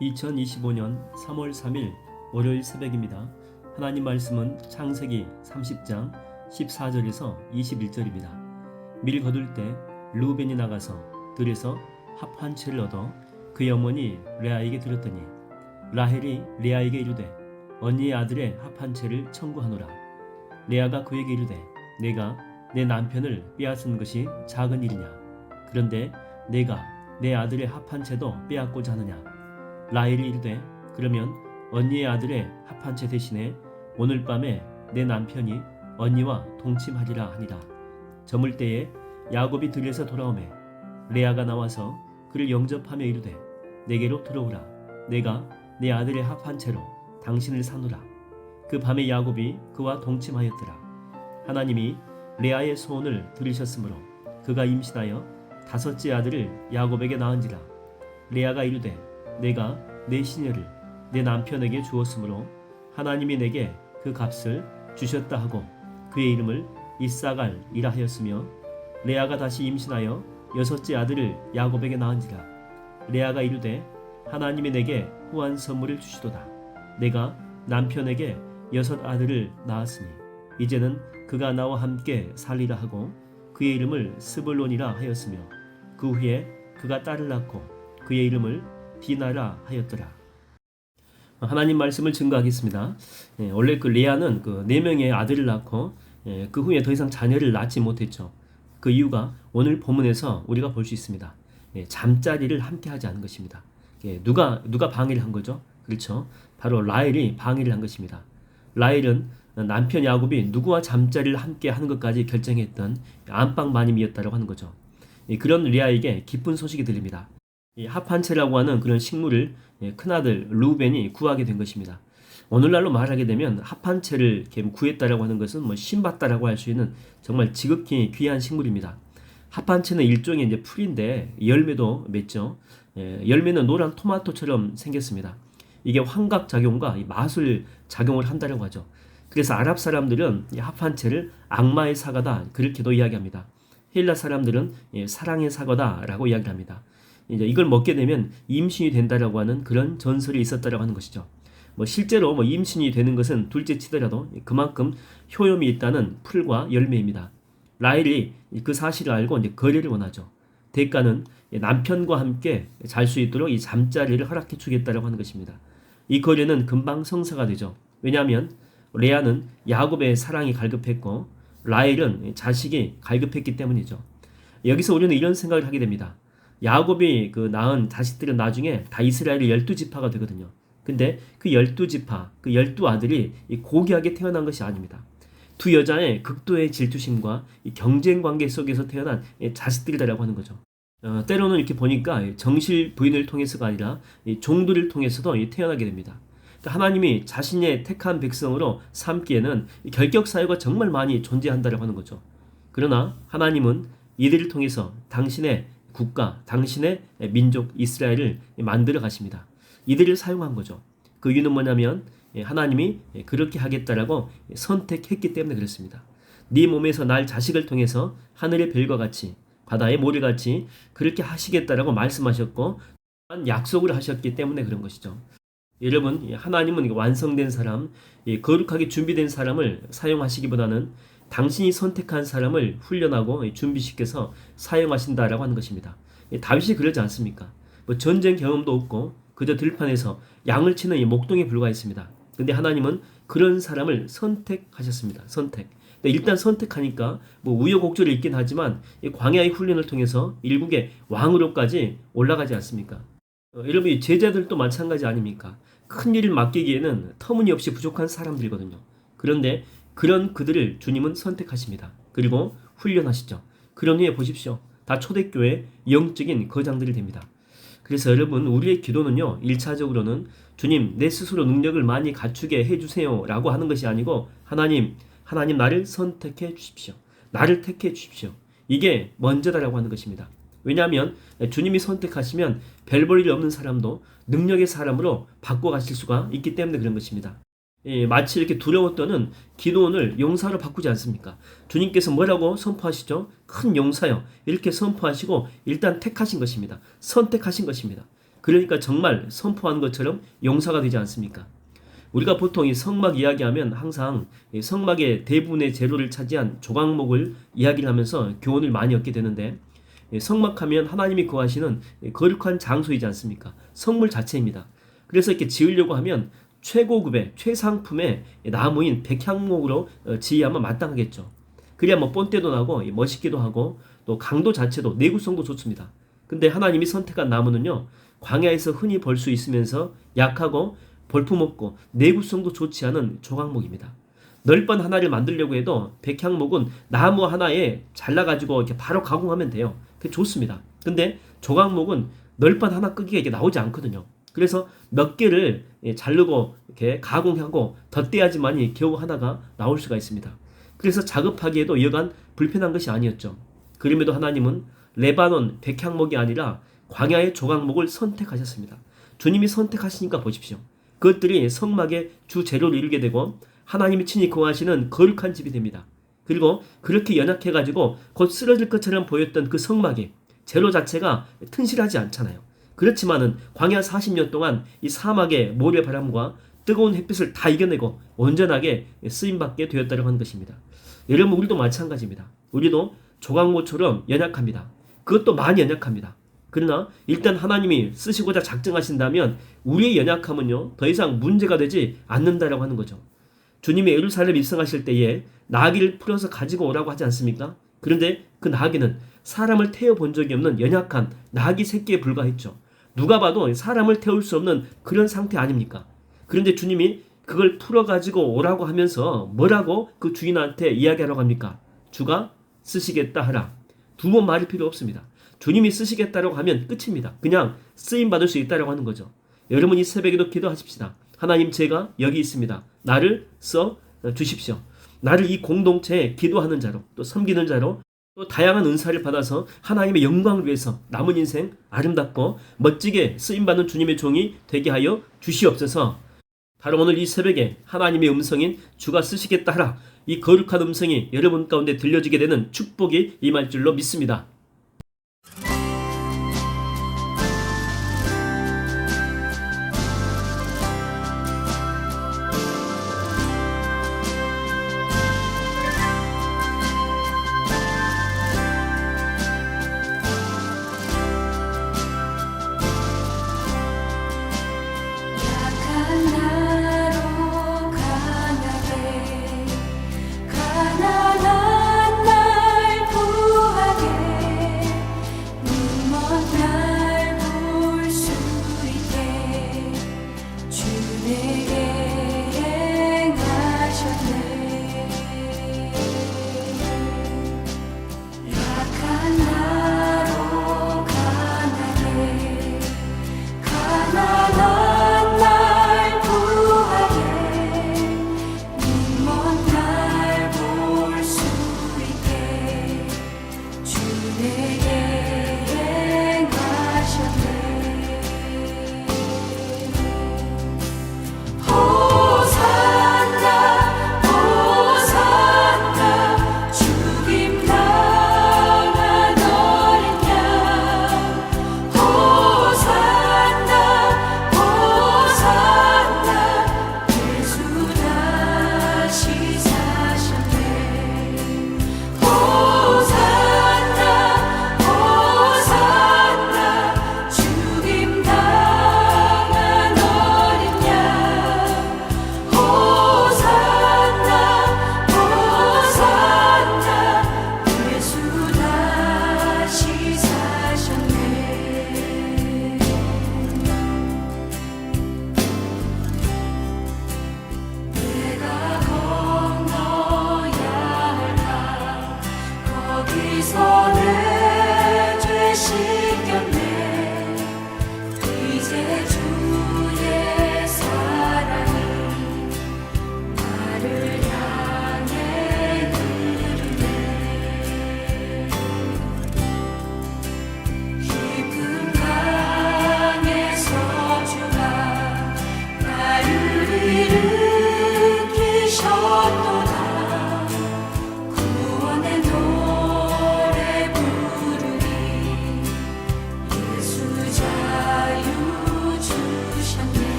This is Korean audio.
2025년 3월 3일 월요일 새벽입니다. 하나님 말씀은 창세기 30장 14절에서 21절입니다. 밀 거둘 때 르우벤이 나가서 들에서 합 한 채를 얻어 그의 어머니 레아에게 드렸더니 라헬이 레아에게 이르되 언니의 아들의 합 한 채를 청구하노라. 레아가 그에게 이르되 내가 내 남편을 빼앗은 것이 작은 일이냐? 그런데 내가 내 아들의 합 한 채도 빼앗고자 하느냐? 라헬이 이르되 그러면 언니의 아들의 합 한 채 대신에 오늘 밤에 내 남편이 언니와 동침하리라 하니라. 저물 때에 야곱이 들에서 돌아오매 레아가 나와서 그를 영접하며 이르되 내게로 들어오라. 내가 내 아들의 합 한 채로 당신을 사노라. 그 밤에 야곱이 그와 동침하였더라. 하나님이 레아의 소원을 들으셨으므로 그가 임신하여 다섯째 아들을 야곱에게 낳은지라. 레아가 이르되 내가 내 시녀를 내 남편에게 주었으므로 하나님이 내게 그 값을 주셨다 하고 그의 이름을 이사갈이라 하였으며 레아가 다시 임신하여 여섯째 아들을 야곱에게 낳은지라. 레아가 이르되 하나님이 내게 후한 선물을 주시도다. 내가 남편에게 여섯 아들을 낳았으니 이제는 그가 나와 함께 살리라 하고 그의 이름을 스불론이라 하였으며 그 후에 그가 딸을 낳고 그의 이름을 디나라 하였더라. 하나님 말씀을 증거하겠습니다. 원래 그 레아는 그 4명의 아들을 낳고 그 후에 더 이상 자녀를 낳지 못했죠. 그 이유가 오늘 본문에서 우리가 볼 수 있습니다. 잠자리를 함께 하지 않은 것입니다. 누가 방해를 한 거죠? 그렇죠. 바로 라헬이 방해를 한 것입니다. 라헬은 남편 야곱이 누구와 잠자리를 함께 하는 것까지 결정했던 안방 마님이었다고 하는 거죠. 그런 레아에게 기쁜 소식이 들립니다. 이 합 한 채라고 하는 그런 식물을 큰아들 르우벤이 구하게 된 것입니다. 오늘날로 말하게 되면 합 한 채를 구했다라고 하는 것은 신받다라고 할 수 있는 정말 지극히 귀한 식물입니다. 합 한 채는 일종의 이제 풀인데 열매도 맺죠. 열매는 노란 토마토처럼 생겼습니다. 이게 환각 작용과 마술 작용을 한다라고 하죠. 그래서 아랍 사람들은 합 한 채를 악마의 사과다 그렇게도 이야기합니다. 헬라 사람들은 사랑의 사과다라고 이야기를 합니다. 이제 이걸 먹게 되면 임신이 된다라고 하는 그런 전설이 있었다라고 하는 것이죠. 실제로 임신이 되는 것은 둘째 치더라도 그만큼 효험이 있다는 풀과 열매입니다. 라헬이 그 사실을 알고 이제 거래를 원하죠. 대가는 남편과 함께 잘 수 있도록 이 잠자리를 허락해 주겠다라고 하는 것입니다. 이 거래는 금방 성사가 되죠. 왜냐하면 레아는 야곱의 사랑이 갈급했고 라헬은 자식이 갈급했기 때문이죠. 여기서 우리는 이런 생각을 하게 됩니다. 야곱이 그 낳은 자식들은 나중에 다 이스라엘의 12지파가 되거든요. 근데 그 12지파, 그 12아들이 고귀하게 태어난 것이 아닙니다. 두 여자의 극도의 질투심과 경쟁 관계 속에서 태어난 자식들이라고 하는 거죠. 때로는 이렇게 보니까 정실 부인을 통해서가 아니라 종들을 통해서도 태어나게 됩니다. 그러니까 하나님이 자신의 택한 백성으로 삼기에는 결격 사유가 정말 많이 존재한다고 하는 거죠. 그러나 하나님은 이들을 통해서 당신의 국가, 당신의 민족 이스라엘을 만들어 가십니다. 이들을 사용한 거죠. 그 이유는 뭐냐면 하나님이 그렇게 하겠다라고 선택했기 때문에 그렇습니다. 네 몸에서 날 자식을 통해서 하늘의 별과 같이 바다의 모래같이 그렇게 하시겠다라고 말씀하셨고 약속을 하셨기 때문에 그런 것이죠. 여러분, 하나님은 완성된 사람, 거룩하게 준비된 사람을 사용하시기보다는 당신이 선택한 사람을 훈련하고 준비시켜서 사용하신다라고 하는 것입니다. 다윗이 그러지 않습니까? 전쟁 경험도 없고 그저 들판에서 양을 치는 목동에 불과했습니다. 근데 하나님은 그런 사람을 선택하셨습니다. 선택. 일단 선택하니까 우여곡절이 있긴 하지만 광야의 훈련을 통해서 일국의 왕으로까지 올라가지 않습니까? 여러분, 제자들도 마찬가지 아닙니까? 큰 일을 맡기기에는 터무니없이 부족한 사람들이거든요. 그런데 그런 그들을 주님은 선택하십니다. 그리고 훈련하시죠. 그런 후에 보십시오. 다 초대교회 영적인 거장들이 됩니다. 그래서 여러분, 우리의 기도는요, 1차적으로는 주님 내 스스로 능력을 많이 갖추게 해주세요 라고 하는 것이 아니고 하나님 나를 선택해 주십시오. 나를 택해 주십시오. 이게 먼저다라고 하는 것입니다. 왜냐하면 주님이 선택하시면 별 볼 일 없는 사람도 능력의 사람으로 바꿔가실 수가 있기 때문에 그런 것입니다. 마치 이렇게 두려워 떠는 기도원을 용사로 바꾸지 않습니까? 주님께서 뭐라고 선포하시죠? 큰 용사요. 이렇게 선포하시고 일단 택하신 것입니다. 선택하신 것입니다. 그러니까 정말 선포한 것처럼 용사가 되지 않습니까? 우리가 보통 이 성막 이야기하면 항상 이 성막의 대부분의 재료를 차지한 조각목을 이야기를 하면서 교훈을 많이 얻게 되는데, 성막하면 하나님이 거하시는 거룩한 장소이지 않습니까? 성물 자체입니다. 그래서 이렇게 지으려고 하면 최고급의 최상품의 나무인 백향목으로 지으야만 마땅하겠죠. 그래야 뭐 본때도 나고 멋있기도 하고 또 강도 자체도 내구성도 좋습니다. 근데 하나님이 선택한 나무는요, 광야에서 흔히 볼 수 있으면서 약하고 볼품없고 내구성도 좋지 않은 조각목입니다. 널빤 하나를 만들려고 해도 백향목은 나무 하나에 잘라가지고 이렇게 바로 가공하면 돼요. 그게 좋습니다. 근데 조각목은 널빤 하나 끄기가 이게 나오지 않거든요. 그래서 몇 개를 자르고 이렇게 가공하고 덧대야지만이 겨우 하나가 나올 수가 있습니다. 그래서 작업하기에도 여간 불편한 것이 아니었죠. 그럼에도 하나님은 레바논 백향목이 아니라 광야의 조각목을 선택하셨습니다. 주님이 선택하시니까 보십시오. 그것들이 성막의 주 재료를 이루게 되고 하나님이 친히 거하시는 거룩한 집이 됩니다. 그리고 그렇게 연약해가지고 곧 쓰러질 것처럼 보였던 그 성막이 재료 자체가 튼실하지 않잖아요. 그렇지만은 광야 40년 동안 이 사막의 모래바람과 뜨거운 햇빛을 다 이겨내고 온전하게 쓰임받게 되었다고 하는 것입니다. 여러분, 우리도 마찬가지입니다. 우리도 조각모처럼 연약합니다. 그것도 많이 연약합니다. 그러나 일단 하나님이 쓰시고자 작정하신다면 우리의 연약함은요, 더 이상 문제가 되지 않는다라고 하는 거죠. 주님이 예루살렘 입성하실 때에 나귀를 풀어서 가지고 오라고 하지 않습니까? 그런데 그 나귀는 사람을 태워본 적이 없는 연약한 나귀 새끼에 불과했죠. 누가 봐도 사람을 태울 수 없는 그런 상태 아닙니까? 그런데 주님이 그걸 풀어가지고 오라고 하면서 뭐라고 그 주인한테 이야기하라고 합니까? 주가 쓰시겠다 하라. 두 번 말이 필요 없습니다. 주님이 쓰시겠다라고 하면 끝입니다. 그냥 쓰임받을 수 있다라고 하는 거죠. 여러분, 이 새벽에도 기도하십시다. 하나님, 제가 여기 있습니다. 나를 써 주십시오. 나를 이 공동체에 기도하는 자로, 또 섬기는 자로, 또 다양한 은사를 받아서 하나님의 영광을 위해서 남은 인생 아름답고 멋지게 쓰임받는 주님의 종이 되게 하여 주시옵소서. 바로 오늘 이 새벽에 하나님의 음성인 주가 쓰시겠다 하라, 이 거룩한 음성이 여러분 가운데 들려지게 되는 축복이 임할 줄로 믿습니다.